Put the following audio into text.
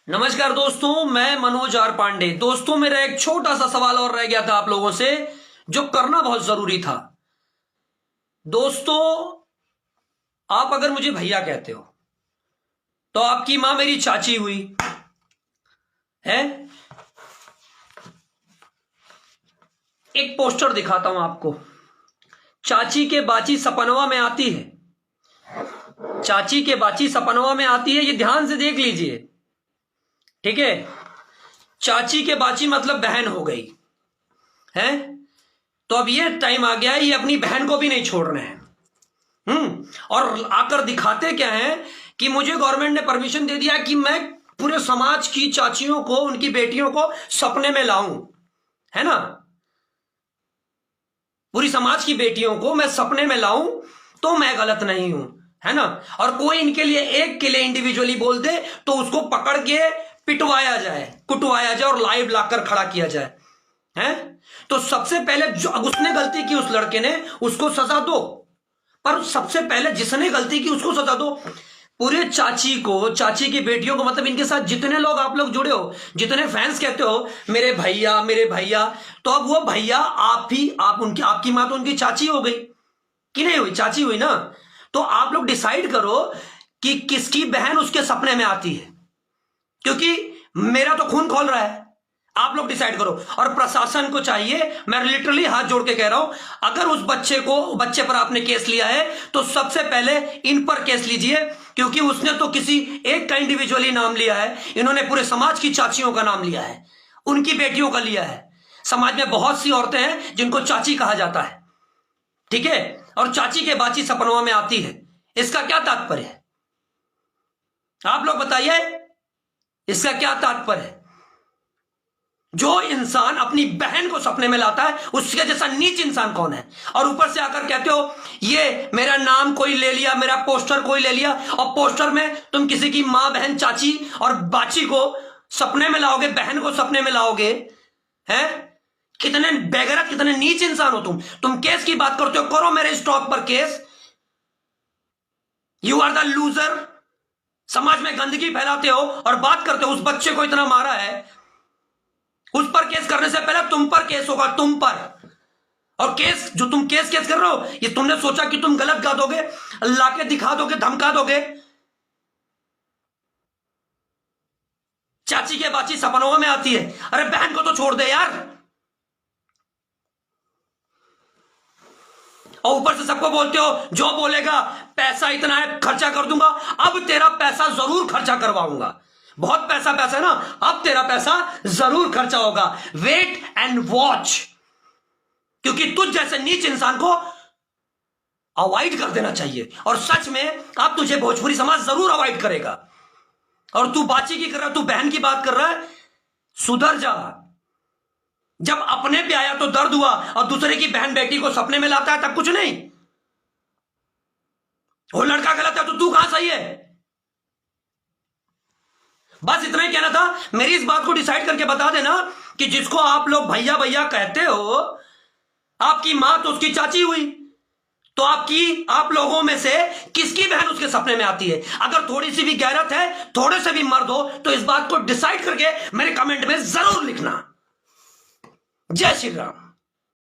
नमस्कार दोस्तों, मैं मनोज आर पांडे। दोस्तों, मेरा एक छोटा सा सवाल और रह गया था आप लोगों से, जो करना बहुत जरूरी था। दोस्तों, आप अगर मुझे भैया कहते हो तो आपकी मां मेरी चाची हुई है। एक पोस्टर दिखाता हूं आपको। चाची के बाची सपनवा में आती है। चाची के बाची सपनवा में आती है, ये ध्यान से देख लीजिए, ठीक है। चाची के बाची मतलब बहन हो गई है। तो अब ये टाइम आ गया है, ये अपनी बहन को भी नहीं छोड़ रहे हैं। और आकर दिखाते क्या है कि मुझे गवर्नमेंट ने परमिशन दे दिया कि मैं पूरे समाज की चाचियों को, उनकी बेटियों को सपने में लाऊं, है ना। पूरी समाज की बेटियों को मैं सपने में लाऊं तो मैं गलत नहीं हूं, है ना। और कोई इनके लिए, एक के लिए इंडिविजुअली बोल दे तो उसको पकड़ के पिटवाया जाए, कुटवाया जाए और लाइव लाकर खड़ा किया जाए, हैं। तो सबसे पहले जो उसने गलती की, उस लड़के ने, उसको सजा दो। पर सबसे पहले जिसने गलती की उसको सजा दो। पूरे चाची को, चाची की बेटियों को, मतलब इनके साथ जितने लोग आप लोग जुड़े हो, जितने फैंस कहते हो मेरे भैया मेरे भैया, तो अब वो भैया आप उनकी, आपकी मां तो उनकी चाची हो गई कि नहीं हुई? चाची हुई ना। तो आप लोग डिसाइड करो कि किसकी बहन उसके सपने में आती है, क्योंकि मेरा तो खून खोल रहा है। आप लोग डिसाइड करो। और प्रशासन को चाहिए, मैं लिटरली हाथ जोड़ के कह रहा हूं, अगर उस बच्चे पर आपने केस लिया है तो सबसे पहले इन पर केस लीजिए, क्योंकि उसने तो किसी एक का इंडिविजुअली नाम लिया है, इन्होंने पूरे समाज की चाचियों का नाम लिया है, उनकी बेटियों का लिया है। समाज में बहुत सी औरतें हैं जिनको चाची कहा जाता है, ठीक है। और चाची के बाची सपनों में आती है, इसका क्या तात्पर्य है? आप लोग बताइए, इसका क्या तात्पर्य है? जो इंसान अपनी बहन को सपने में लाता है, उसके जैसा नीच इंसान कौन है? और ऊपर से आकर कहते हो ये मेरा नाम कोई ले लिया, मेरा पोस्टर कोई ले लिया, और पोस्टर में तुम किसी की मां, बहन, चाची और बाची को सपने में लाओगे, बहन को सपने में लाओगे, हैं? कितने बेगैरत, कितने नीच इंसान हो तुम केस की बात करते हो, करो मेरे स्टॉक पर case. You are the loser. समाज में गंदगी फैलाते हो और बात करते हो उस बच्चे को इतना मारा है, उस पर केस करने से पहले तुम पर केस होगा, तुम पर। और केस जो तुम केस कर रहे हो, ये तुमने सोचा कि तुम गलत गा दोगे, लाके दिखा दोगे, धमका दोगे। चाची के बाची सपनों में आती है, अरे बहन को तो छोड़ दे यार। और ऊपर से सबको बोलते हो जो बोलेगा पैसा इतना है खर्चा कर दूंगा। अब तेरा पैसा जरूर खर्चा करवाऊंगा, बहुत पैसा है ना, अब तेरा पैसा जरूर खर्चा होगा। वेट एंड वॉच, क्योंकि तुझ जैसे नीच इंसान को अवॉइड कर देना चाहिए। और सच में अब तुझे भोजपुरी समाज जरूर अवॉइड करेगा। और तू बाची की कर रहा है, तू बहन की बात कर रहा है, सुधर जा। जब अपने पे आया तो दर्द हुआ, और दूसरे की बहन बेटी को सपने में लाता है तब कुछ नहीं। वो लड़का गलत है तो तू कहां सही है? बस इतना ही कहना था। मेरी इस बात को डिसाइड करके बता देना कि जिसको आप लोग भैया भैया कहते हो, आपकी मां तो उसकी चाची हुई, तो आप लोगों में से किसकी बहन उसके सपने में आती है? अगर थोड़ी सी भी गैरत है, थोड़े से भी मर्द हो, तो इस बात को डिसाइड करके मेरे कमेंट में जरूर लिखना। जय श्री राम।